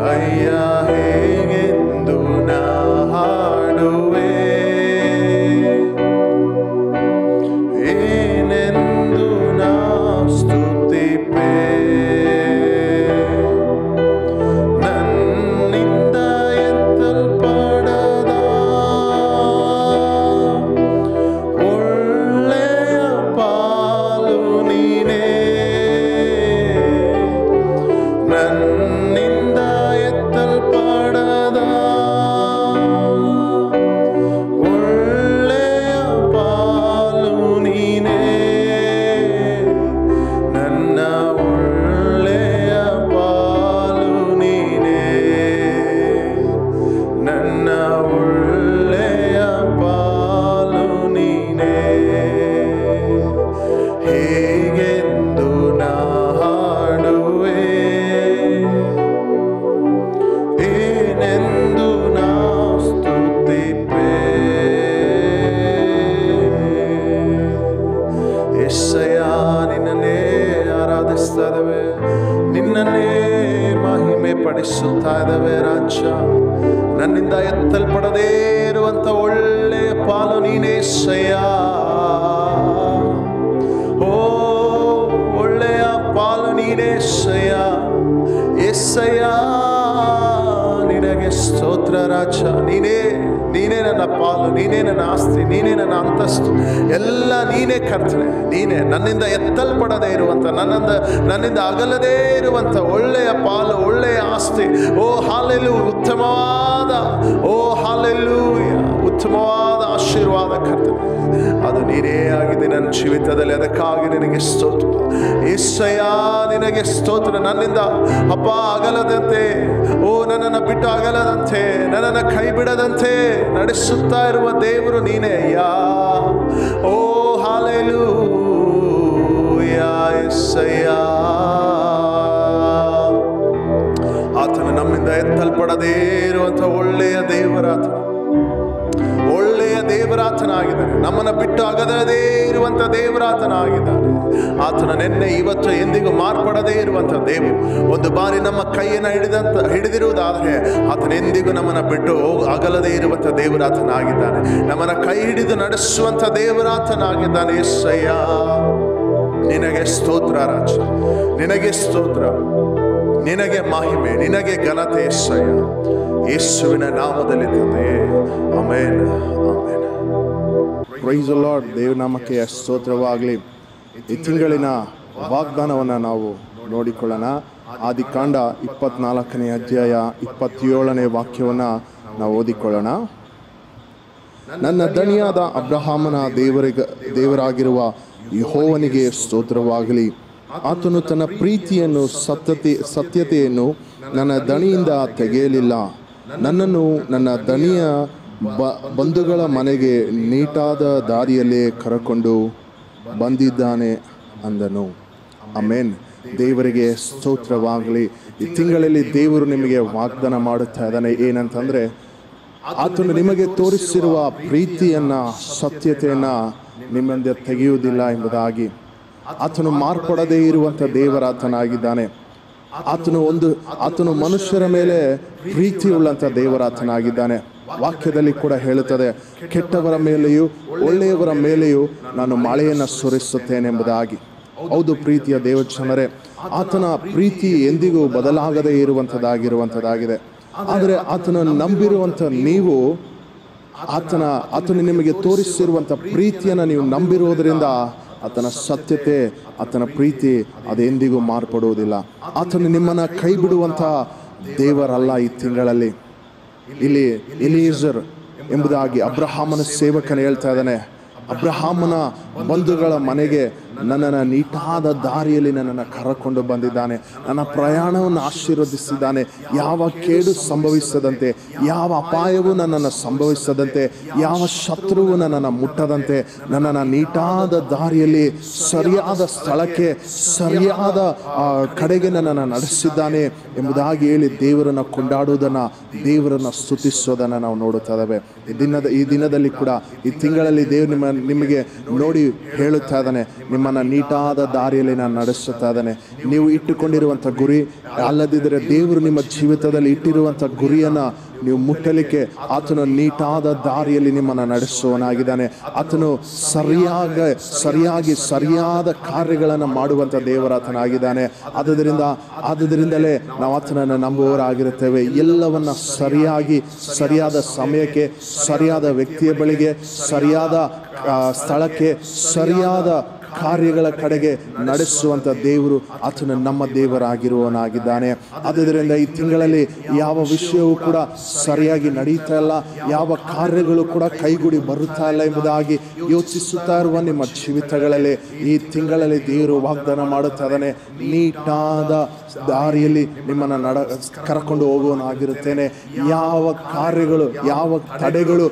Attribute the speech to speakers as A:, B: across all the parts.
A: ಅಯ್ಯ ಹೇಗೆಂದು ನಾ ಹಾಡುವೆ, ಏನೆಂದು ನಾ ಸ್ತುತಿಪೆ. ನನ್ನಿಂದ ಎತ್ತಲ್ಪಡದ ಒಳ್ಳೆಯ ಪಾಲು ನೀನೇ, ನನ್ನಿಂದ ಎತ್ತಲ್ಪಡದ ಒಳ್ಳೆಯ ಪಾಲು ನೀನೇ, ನನ್ನ ಒಳ್ಳೆಯ ಪಾಲು ನೀನೇ, ನನ್ನ ಒಳ್ಳೆಯ ಪಾಲು ನೀನೇ. ಹೇಗೆಂದು ನಾ ಹಾಡುವೆ, ಏನೆಂದು ನಾ ಸ್ತುತಿಪೆ. ಯೆಹೋವಯ್ಯ ನಿನ್ನನ್ನೇ ಆರಾಧಿಸ್ತಾ ಇದ್ದೇವೆ, ನಿನ್ನನ್ನೇ ಮಹಿಮೆ ಪಡಿಸುತ್ತಾ ಇದ್ದೇವೆ. ರಾಜ, ನನ್ನಿಂದ ಎತ್ತಲ್ಪಡದೇ ಇರುವಂತ ಒಳ್ಳೆಯ ಪಾಲು ನೀನೇ ಯೆಹೋವಯ್ಯ. ಓ ಒಳ್ಳೆಯ ಪಾಲು ನೀನೇ ಯೆಹೋವಯ್ಯ. ಯೆಹೋವಯ್ಯ ನಿನಗೆ ಸ್ತೋತ್ರ ರಾಜ. ನೀನೇ ನನ್ನ ಪಾಲು, ನೀನೇ ನನ್ನ ಆಸ್ತಿ, ನೀನೇ ನನ್ನ ಅಂತಸ್ತು, ಎಲ್ಲ ನೀನೇ ಕರ್ತನೆ. ನೀನೇ ನನ್ನಿಂದ ಎತ್ತಲ್ಪಡದೇ ಇರುವಂತ, ನನ್ನಿಂದ ಅಗಲದೇ ಇರುವಂತ ಒಳ್ಳೆಯ ಪಾಲು, ಒಳ್ಳೆಯ ಆಸ್ತಿ. ಓ ಹಾಲೆಲೂಯ, ಉತ್ತಮವಾದ, ಓ ಹಾಲೆಲೂಯ, ಉತ್ತಮವಾದ ಆಶೀರ್ವಾದ ಕರ್ತನೆ, ಅದು ನೀನೇ ಆಗಿದೆ ನನ್ನ ಜೀವಿತದಲ್ಲಿ. ಅದಕ್ಕಾಗಿ ನಿನಗೆ ಸ್ತೋತ್ರ ಯೆಹೋವಯ್ಯ, ನಿನಗೆ ಸ್ತೋತ್ರ. ನನ್ನಿಂದ ಅಪ್ಪ ಅಗಲದಂತೆ, ಓ ನನ್ನನ್ನು ಬಿಟ್ಟು ಅಗಲದಂತೆ, ನನ್ನನ್ನು ಕೈ ಬಿಡದಂತೆ ನಡೆಸುತ್ತಾ ಇರುವ ದೇವರು ನೀನೇ ಅಯ್ಯ. ಓ ಹಾಲೆಲೂಯ ಯೆಹೋವಯ್ಯ. ಆತನು ನಮ್ಮಿಂದ ಎತ್ತಲ್ಪಡದೇ ಇರುವಂಥ ಒಳ್ಳೆಯ ದೇವರಾತನು, ಒಳ್ಳೆಯ ದೇವರಾತನಾಗಿದ್ದಾನೆ. ನಮ್ಮನ್ನು ಬಿಟ್ಟು ಅಗದದೇ ಇರುವಂಥ ದೇವರಾತನಾಗಿದ್ದಾನೆ. ಆತನ ನಿನ್ನೆ ಇವತ್ತು ಎಂದಿಗೂ ಮಾರ್ಪಡದೇ ಇರುವಂಥ ದೇವರು. ಒಂದು ಬಾರಿ ನಮ್ಮ ಕೈಯನ್ನು ಹಿಡಿದಿರುವುದಾದರೆ ಆತನ ಎಂದಿಗೂ ನಮ್ಮನ್ನು ಬಿಟ್ಟು ಅಗಲದೇ ಇರುವಂಥ ದೇವರಾತನಾಗಿದ್ದಾನೆ. ನಮ್ಮನ್ನು ಕೈ ಹಿಡಿದು ನಡೆಸುವಂಥ ದೇವರಾತನಾಗಿದ್ದಾನೆ. ಯೆಹೋವಯ್ಯ ನಿನಗೆ ಸ್ತೋತ್ರ ರಾಜ, ನಿನಗೆ ಸ್ತೋತ್ರ, ನಿನಗೆ ಮಹಿಮೆ, ನಿನಗೆ ಘನತೆ ಯೆಹೋವಯ್ಯ. ಯೇಸುವಿನ ನಾಮದಲ್ಲಿ ತಂದೆಯೇ, amen, amen. Praise the Lord. ದೇವನಾಮಕ್ಕೆ ಸ್ತೋತ್ರವಾಗಲಿ. ಈ ತಿಂಗಳಿನ ವಾಗ್ದಾನವನ್ನು ನಾವು ನೋಡಿಕೊಳ್ಳೋಣ. ಆದಿಕಾಂಡ 24ನೇ ಅಧ್ಯಾಯ 27ನೇ ವಾಕ್ಯವನ್ನು ನಾವು ಓದಿಕೊಳ್ಳೋಣ. ನನ್ನ ದಣಿಯಾದ ಅಬ್ರಹಾಮನ ದೇವರಾಗಿರುವ ಯೆಹೋವನಿಗೆ ಸ್ತೋತ್ರವಾಗಲಿ. ಆತನು ತನ್ನ ಪ್ರೀತಿಯನ್ನು ಸತ್ಯತೆಯನ್ನು ನನ್ನ ದಣಿಯಿಂದ ತೆಗೆಯಲಿಲ್ಲ. ನನ್ನನ್ನು ನನ್ನ ದಣಿಯ ಬಂಧುಗಳ ಮನೆಗೆ ನೀಟಾದ ದಾರಿಯಲ್ಲೇ ಕರಕೊಂಡು ಬಂದಿದ್ದಾನೆ ಅಂದನು. ಆಮೆನ್. ದೇವರಿಗೆ ಸ್ತೋತ್ರವಾಗಲಿ. ಈ ತಿಂಗಳಲ್ಲಿ ದೇವರು ನಿಮಗೆ ವಾಗ್ದಾನ ಮಾಡುತ್ತಾ ಇದ್ದಾನೆ. ಏನಂತಂದರೆ, ಆತನು ನಿಮಗೆ ತೋರಿಸಿರುವ ಪ್ರೀತಿಯನ್ನು, ಸತ್ಯತೆಯನ್ನು ನಿಮ್ಮಿಂದ ತೆಗೆಯುವುದಿಲ್ಲ ಎಂಬುದಾಗಿ. ಆತನು ಮಾರ್ಪಡದೇ ಇರುವಂಥ ದೇವರಾತನಾಗಿದ್ದಾನೆ. ಆತನು ಮನುಷ್ಯರ ಮೇಲೆ ಪ್ರೀತಿಯುಳ್ಳಂಥ ದೇವರಾತನಾಗಿದ್ದಾನೆ. ವಾಕ್ಯದಲ್ಲಿ ಕೂಡ ಹೇಳುತ್ತದೆ, ಕೆಟ್ಟವರ ಮೇಲೆಯೂ ಒಳ್ಳೆಯವರ ಮೇಲೆಯೂ ನಾನು ಮಳೆಯನ್ನು ಸುರಿಸುತ್ತೇನೆ ಎಂಬುದಾಗಿ. ಹೌದು ಪ್ರೀತಿಯ ದೇವಜನರೇ, ಆತನ ಪ್ರೀತಿ ಎಂದಿಗೂ ಬದಲಾಗದೇ ಇರುವಂಥದ್ದಾಗಿದೆ. ಆದರೆ ಆತನನ್ನು ನಂಬಿರುವಂಥ ನೀವು, ಆತನು ನಿಮಗೆ ತೋರಿಸಿರುವಂಥ ಪ್ರೀತಿಯನ್ನು ನೀವು ನಂಬಿರುವುದರಿಂದ ಆತನ ಸತ್ಯತೆ, ಆತನ ಪ್ರೀತಿ ಅದೆಂದಿಗೂ ಮಾರ್ಪಡುವುದಿಲ್ಲ. ಆತನು ನಿಮ್ಮನ್ನು ಕೈ ಬಿಡುವಂಥ ದೇವರಲ್ಲ. ಈ ತಿಂಗಳಲ್ಲಿ ಇಲ್ಲಿ ಎಲಿಯೇಜರ್ ಎಂಬುದಾಗಿ ಅಬ್ರಹಾಮನ ಸೇವಕನ ಹೇಳ್ತಾ ಇದ್ದಾನೆ. ಅಬ್ರಹಾಮನ ಬಂಧುಗಳ ಮನೆಗೆ ನನ್ನನ್ನು ನೀಟಾದ ದಾರಿಯಲ್ಲಿ ನನ್ನನ್ನು ಕರಕೊಂಡು ಬಂದಿದ್ದಾನೆ. ನನ್ನ ಪ್ರಯಾಣವನ್ನು ಆಶೀರ್ವದಿಸಿದ್ದಾನೆ. ಯಾವ ಕೇಡು ಸಂಭವಿಸದಂತೆ, ಯಾವ ಅಪಾಯವು ನನ್ನನ್ನು ಸಂಭವಿಸದಂತೆ, ಯಾವ ಶತ್ರುವು ನನ್ನನ್ನು ಮುಟ್ಟದಂತೆ ನನ್ನನ್ನು ನೀಟಾದ ದಾರಿಯಲ್ಲಿ ಸರಿಯಾದ ಸ್ಥಳಕ್ಕೆ, ಸರಿಯಾದ ಕಡೆಗೆ ನನ್ನನ್ನು ನಡೆಸಿದ್ದಾನೆ ಎಂಬುದಾಗಿ ಹೇಳಿ ದೇವರನ್ನು ಕೊಂಡಾಡುವುದನ್ನು, ದೇವರನ್ನು ಸ್ತುತಿಸೋದನ್ನು ನಾವು ನೋಡುತ್ತಾ ಇದ್ದೇವೆ. ಈ ದಿನದಲ್ಲಿ ಕೂಡ, ಈ ತಿಂಗಳಲ್ಲಿ ದೇವರು ನಿಮಗೆ ನೋಡಿ ಹೇಳುತ್ತಾ ಇದ್ದಾನೆ, ನಿಮ್ಮ ನಿಮ್ಮನ್ನು ನೀಟಾದ ದಾರಿಯಲ್ಲಿ ನಾನು ನಡೆಸುತ್ತಾ ಇದ್ದೇನೆ. ನೀವು ಇಟ್ಟುಕೊಂಡಿರುವಂಥ ಗುರಿ ಅಲ್ಲದಿದ್ದರೆ ದೇವರು ನಿಮ್ಮ ಜೀವಿತದಲ್ಲಿ ಇಟ್ಟಿರುವಂಥ ಗುರಿಯನ್ನು ನೀವು ಮುಟ್ಟಲಿಕ್ಕೆ ಆತನು ನೀಟಾದ ದಾರಿಯಲ್ಲಿ ನಿಮ್ಮನ್ನು ನಡೆಸುವನಾಗಿದ್ದಾನೆ. ಆತನು ಸರಿಯಾದ ಕಾರ್ಯಗಳನ್ನು ಮಾಡುವಂಥ ದೇವರಾತನಾಗಿದ್ದಾನೆ. ಆದ್ದರಿಂದಲೇ ನಾವು ಆತನನ್ನು ನಂಬುವವರಾಗಿರುತ್ತೇವೆ. ಎಲ್ಲವನ್ನ ಸರಿಯಾದ ಸಮಯಕ್ಕೆ, ಸರಿಯಾದ ವ್ಯಕ್ತಿಯ ಬಳಿಗೆ, ಸರಿಯಾದ ಸ್ಥಳಕ್ಕೆ, ಸರಿಯಾದ ಕಾರ್ಯಗಳ ಕಡೆಗೆ ನಡೆಸುವಂಥ ದೇವರು ಆತನು ನಮ್ಮ ದೇವರಾಗಿರುವವನಾಗಿದ್ದಾನೆ. ಆದ್ದರಿಂದ ಈ ತಿಂಗಳಲ್ಲಿ ಯಾವ ವಿಷಯವೂ ಕೂಡ ಸರಿಯಾಗಿ ನಡೀತಾ ಇಲ್ಲ, ಯಾವ ಕಾರ್ಯಗಳು ಕೂಡ ಕೈಗೂಡಿ ಬರುತ್ತಾ ಇಲ್ಲ ಎಂಬುದಾಗಿ ಯೋಚಿಸುತ್ತಾ ಇರುವ ನಿಮ್ಮ ಜೀವಿತಗಳಲ್ಲಿ ಈ ತಿಂಗಳಲ್ಲಿ ದೇವರು ವಾಗ್ದಾನ ಮಾಡುತ್ತಾ ಇದ್ದಾನೆ. ನೀಟಾದ ದಾರಿಯಲ್ಲಿ ನಿಮ್ಮನ್ನು ಕರ್ಕೊಂಡು ಹೋಗುವನಾಗಿರುತ್ತೇನೆ. ಯಾವ ಕಾರ್ಯಗಳು, ಯಾವ ತಡೆಗಳು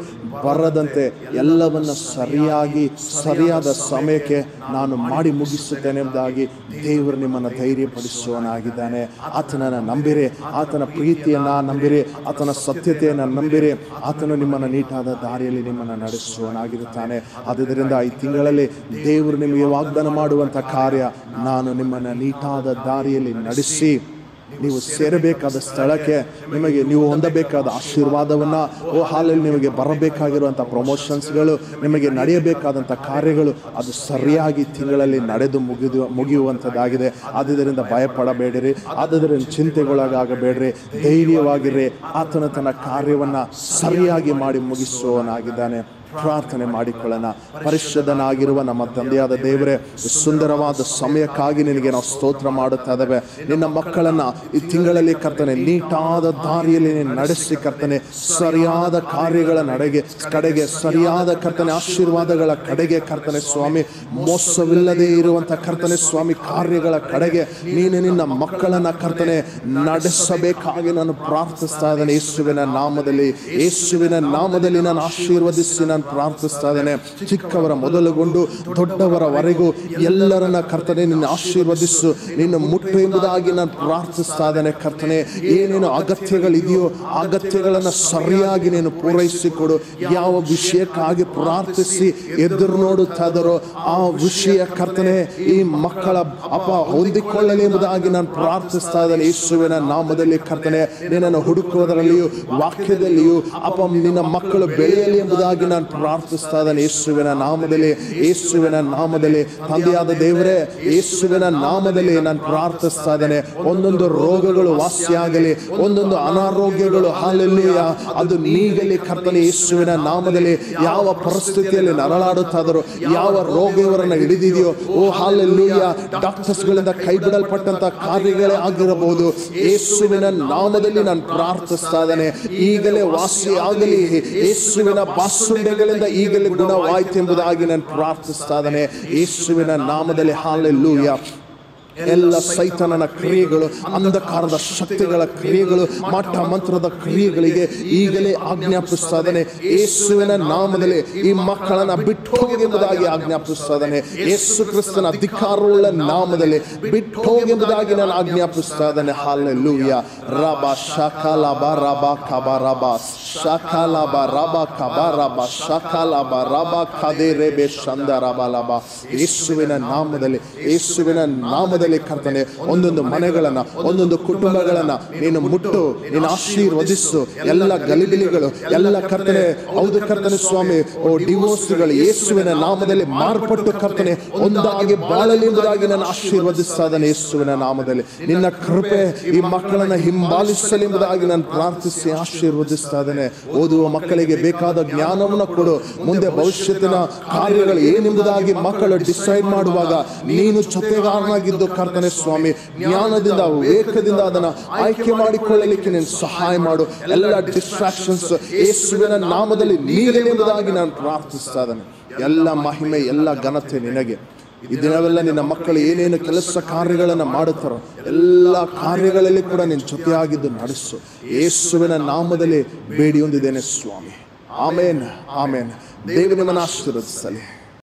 A: ಬರದಂತೆ ಎಲ್ಲವನ್ನ ಸರಿಯಾದ ಸಮಯಕ್ಕೆ ನಾನು ಮಾಡಿ ಮುಗಿಸುತ್ತೇನೆ ಎಂಬುದಾಗಿ ದೇವರು ನಿಮ್ಮನ್ನು ಧೈರ್ಯಪಡಿಸುವನಾಗಿದ್ದಾನೆ. ಆತನನ್ನು ನಂಬಿರಿ, ಆತನ ಪ್ರೀತಿಯನ್ನು ನಂಬಿರಿ, ಆತನ ಸತ್ಯತೆಯನ್ನು ನಂಬಿರಿ. ಆತನು ನಿಮ್ಮನ್ನು ನೀಟಾದ ದಾರಿಯಲ್ಲಿ ನಿಮ್ಮನ್ನು ನಡೆಸುವನಾಗಿರುತ್ತಾನೆ. ಆದ್ದರಿಂದ ಈ ತಿಂಗಳಲ್ಲಿ ದೇವರು ನಿಮಗೆ ವಾಗ್ದಾನ ಮಾಡುವಂಥ ಕಾರ್ಯ, ನಾನು ನಿಮ್ಮನ್ನು ನೀಟಾದ ದಾರಿಯಲ್ಲಿ ನಡೆಸಿ ನೀವು ಸೇರಬೇಕಾದ ಸ್ಥಳಕ್ಕೆ, ನೀವು ಹೊಂದಬೇಕಾದ ಆಶೀರ್ವಾದವನ್ನು, ಹಾಲಲ್ಲಿ ನಿಮಗೆ ಬರಬೇಕಾಗಿರುವಂಥ ಪ್ರಮೋಷನ್ಸ್ಗಳು, ನಿಮಗೆ ನಡೆಯಬೇಕಾದಂಥ ಕಾರ್ಯಗಳು ಅದು ಸರಿಯಾಗಿ ತಿಂಗಳಲ್ಲಿ ನಡೆದು ಮುಗಿಯುವಂಥದ್ದಾಗಿದೆ. ಆದ್ದರಿಂದ ಭಯಪಡಬೇಡಿರಿ, ಆದ್ದರಿಂದ ಚಿಂತೆಗೊಳಗಾಗಬೇಡ್ರಿ, ಧೈರ್ಯವಾಗಿರ್ರಿ. ಆತನ ತನ್ನ ಕಾರ್ಯವನ್ನು ಸರಿಯಾಗಿ ಮಾಡಿ ಮುಗಿಸುವವನಾಗಿದ್ದಾನೆ. ಪ್ರಾರ್ಥನೆ ಮಾಡಿಕೊಳ್ಳೋಣ. ಪರಿಶುದ್ಧನಾಗಿರುವ ನಮ್ಮ ತಂದೆಯಾದ ದೇವರೇ, ಸುಂದರವಾದ ಸಮಯಕ್ಕಾಗಿ ನಿನಗೆ ನಾವು ಸ್ತೋತ್ರ ಮಾಡುತ್ತಾ ಇದ್ದೇವೆ. ನಿನ್ನ ಮಕ್ಕಳನ್ನು ಈ ತಿಂಗಳಲ್ಲಿ ಕರ್ತನೆ ನೀಟಾದ ದಾರಿಯಲ್ಲಿ ನೀನು ನಡೆಸಿ ಕರ್ತನೆ, ಸರಿಯಾದ ಕಾರ್ಯಗಳ ಕಡೆಗೆ, ಸರಿಯಾದ ಕರ್ತನೆ ಆಶೀರ್ವಾದಗಳ ಕಡೆಗೆ ಕರ್ತನೆ ಸ್ವಾಮಿ, ಮೋಸವಿಲ್ಲದೆ ಇರುವಂಥ ಕರ್ತನೆ ಸ್ವಾಮಿ ಕಾರ್ಯಗಳ ಕಡೆಗೆ ನೀನು ನಿನ್ನ ಮಕ್ಕಳನ್ನು ಕರ್ತನೆ ನಡೆಸಬೇಕಾಗಿ ನಾನು ಪ್ರಾರ್ಥಿಸ್ತಾ ಇದ್ದೇನೆ. ಯೇಸುವಿನ ನಾಮದಲ್ಲಿ ನಾನು ಆಶೀರ್ವದಿಸಿ ನಾನು ಪ್ರಾರ್ಥಿಸ್ತಾ ಇದ್ದೇನೆ. ಚಿಕ್ಕವರ ಮೊದಲುಗೊಂಡು ದೊಡ್ಡವರವರೆಗೂ ಎಲ್ಲರನ್ನ ಕರ್ತನೆ ನಿನ್ನ ಆಶೀರ್ವದಿಸು, ನಿನ್ನ ಮುಟ್ಟು ಎಂಬುದಾಗಿ ನಾನು ಪ್ರಾರ್ಥಿಸ್ತಾ ಇದ್ದೇನೆ. ಕರ್ತನೆ, ಏನೇನು ಅಗತ್ಯಗಳಿದೆಯೋ ಅಗತ್ಯಗಳನ್ನು ಸರಿಯಾಗಿ ನೀನು ಪೂರೈಸಿಕೊಡು. ಯಾವ ವಿಷಯಕ್ಕಾಗಿ ಪ್ರಾರ್ಥಿಸಿ ಎದುರು ನೋಡುತ್ತಾ ಇದ್ದಾರೋ ಆ ವಿಷಯ ಕರ್ತನೆ ಈ ಮಕ್ಕಳ ಹೊಂದಿಕೊಳ್ಳಲಿ ಎಂಬುದಾಗಿ ನಾನು ಪ್ರಾರ್ಥಿಸ್ತಾ ಇದ್ದೇನೆ. ಯೇಸುವಿನ ನಾಮದಲ್ಲಿ ಕರ್ತನೆ, ನಿನ್ನನ್ನು ಹುಡುಕುವುದರಲ್ಲಿಯೂ ವಾಕ್ಯದಲ್ಲಿಯೂ ನಿನ್ನ ಮಕ್ಕಳು ಬೆಳೆಯಲಿ ಎಂಬುದಾಗಿ ನಾನು ಪ್ರಾರ್ಥಿಸ್ತಾ ಇದ್ದೇನೆ. ಯೇಸುವಿನ ನಾಮದಲ್ಲಿ ತಂದೆಯಾದ ದೇವರೇ, ಯೇಸುವಿನ ನಾಮದಲ್ಲಿ ನಾನು ಪ್ರಾರ್ಥಿಸ್ತಾ ಇದ್ದೇನೆ. ಒಂದೊಂದು ರೋಗಗಳು ವಾಸಿಯಾಗಲಿ, ಒಂದೊಂದು ಅನಾರೋಗ್ಯಗಳು ಹಾಲೆಲೂಯ ಅದು ನೀಗಲಿ ಕರ್ತನೆ. ಯೇಸುವಿನ ನಾಮದಲ್ಲಿ ಯಾವ ಪರಿಸ್ಥಿತಿಯಲ್ಲಿ ನರಳಾಡುತ್ತಾ ಇದ್ದಾರೋ, ಯಾವ ರೋಗ ಇವರನ್ನು ಹಿಡಿದಿದೆಯೋ, ಹಾಲೆಲೂಯ ಡಾಕ್ಟರ್ಸ್ಗಳಿಂದ ಕೈ ಬಿಡಲ್ಪಟ್ಟಂತ ಕಾರ್ಯಗಳೇ ಆಗಿರಬಹುದು, ಯೇಸುವಿನ ನಾಮದಲ್ಲಿ ನಾನು ಪ್ರಾರ್ಥಿಸ್ತಾ ಇದ್ದೇನೆ. ಈಗಲೇ ವಾಸಿ ಆಗಲಿ, ಯೇಸುವಿನ ಬಾಸುಂಡೆಗಳಿಂದ ಈಗಲೇ ಗುಣವಾಯಿತು ಎಂಬುದಾಗಿ ನಾನು ಪ್ರಾರ್ಥಿಸ್ತಾ ಇದ್ದೇನೆ. ಯೇಸುವಿನ ನಾಮದಲ್ಲಿ ಹಾಲೆಲೂಯ. ಎಲ್ಲ ಸೈತಾನನ ಕ್ರಿಯೆಗಳು, ಅಂಧಕಾರದ ಶಕ್ತಿಗಳ ಕ್ರಿಯೆಗಳು, ಮಾಟ ಮಂತ್ರದ ಕ್ರಿಯೆಗಳಿಗೆ ಈಗಲೇ ಆಜ್ಞಾಪಿಸ್ತಾ ಇದ್ದೇನೆ. ಯೇಸುವಿನ ನಾಮದಲ್ಲಿ ಈ ಮಕ್ಕಳನ್ನ ಬಿಟ್ಟು ಹೋಗಿ ಎಂಬುದಾಗಿ ಆಜ್ಞಾಪಿಸ್ತಾ ಇದ್ದೇನೆ. ಯೇಸು ಕ್ರಿಸ್ತನ ಅಧಿಕಾರವುಳ್ಳ ನಾಮದಲ್ಲಿ ಬಿಟ್ಟು ಹೋಗಿ ಎಂಬುದಾಗಿ ನಾನು ಆಜ್ಞಾಪಿಸ್ತಾ ಇದ್ದೇನೆ. ಹಾಲೆಲೂಯ. ರಬಾ ಶಕಲಬ ರಬಾ ಕಬ ರಬಾ ಶಕಲಬ ರಬಾ ಕಬ ರಬಾ ಶಕಲಬ ರಬಾ ಕದೆ ರೆಬೆ ಶಂದ ರಬ ಲಬ. ಯೇಸುವಿನ ನಾಮದಲ್ಲಿ ಕರ್ತನೆ, ಒಂದೊಂದು ಮನೆಗಳನ್ನ, ಒಂದೊಂದು ಕುಟುಂಬಗಳನ್ನ ನೀನು ಮುಟ್ಟು, ನೀನು ಆಶೀರ್ವದಿಸು. ಎಲ್ಲ ಗಲಿಬಿಲಿಗಳು, ಎಲ್ಲ ಕರ್ತನೆ, ಹೌದು ಕರ್ತನೆ ಸ್ವಾಮಿ, ಡಿವೋರ್ಸ್ಗಳು ಯೇಸುವಿನ ನಾಮದಲ್ಲಿ ಮಾರ್ಪಟ್ಟು ಕರ್ತನೆ ಒಂದಾಗಿ ಬಾಳಲಿ ಎಂಬುದಾಗಿ ನಾನು ಆಶೀರ್ವದಿಸ್ತಾ ಇದ್ದೇನೆ. ಯೇಸುವಿನ ನಾಮದಲ್ಲಿ ನಿನ್ನ ಕೃಪೆ ಈ ಮಕ್ಕಳನ್ನ ಹಿಂಬಾಲಿಸಲಿ ಎಂಬುದಾಗಿ ನಾನು ಪ್ರಾರ್ಥಿಸಿ ಆಶೀರ್ವದಿಸ್ತಾ ಇದ್ದೇನೆ. ಓದುವ ಮಕ್ಕಳಿಗೆ ಬೇಕಾದ ಜ್ಞಾನವನ್ನು ಕೊಡು. ಮುಂದೆ ಭವಿಷ್ಯತ್ತಿನ ಕಾರ್ಯಗಳು ಏನೆಂಬುದಾಗಿ ಮಕ್ಕಳು ಡಿಸೈಡ್ ಮಾಡುವಾಗ ನೀನು ಜೊತೆಗಾರನಾಗಿದ್ದು ಕರ್ತನೆ ಸ್ವಾಮಿ, ಜ್ಞಾನದಿಂದ ವಿವೇಕದಿಂದ ಅದನ್ನು ಆಯ್ಕೆ ಮಾಡಿಕೊಳ್ಳಲಿಕ್ಕೆ ನೀನು ಸಹಾಯ ಮಾಡು. ಎಲ್ಲ ಡಿಸ್ಟ್ರಾಕ್ಷನ್ಸ್ ಯೇಸುವಿನ ನಾಮದಲ್ಲಿ ನೀಗಲಿ ಎಂಬುದಾಗಿ ನಾನು ಪ್ರಾರ್ಥಿಸ್ತಾ ಇದ್ದೇನೆ. ಎಲ್ಲ ಮಹಿಮೆ, ಎಲ್ಲ ಘನತೆ ನಿನಗೆ. ಈ ದಿನವೆಲ್ಲ ನಿನ್ನ ಮಕ್ಕಳು ಏನೇನು ಕೆಲಸ ಕಾರ್ಯಗಳನ್ನು ಮಾಡುತ್ತಾರೋ ಎಲ್ಲ ಕಾರ್ಯಗಳಲ್ಲಿ ಕೂಡ ನಿನ್ನ ಜೊತೆಯಾಗಿದ್ದು ನಡೆಸು. ಯೇಸುವಿನ ನಾಮದಲ್ಲಿ ಬೇಡಿ ಹೊಂದಿದ್ದೇನೆ ಸ್ವಾಮಿ. ಆಮೇನ್, ಆಮೇನ್. ದೇವರು ನಿಮ್ಮನ್ನು ಆಶೀರ್ವದಿಸಲಿ.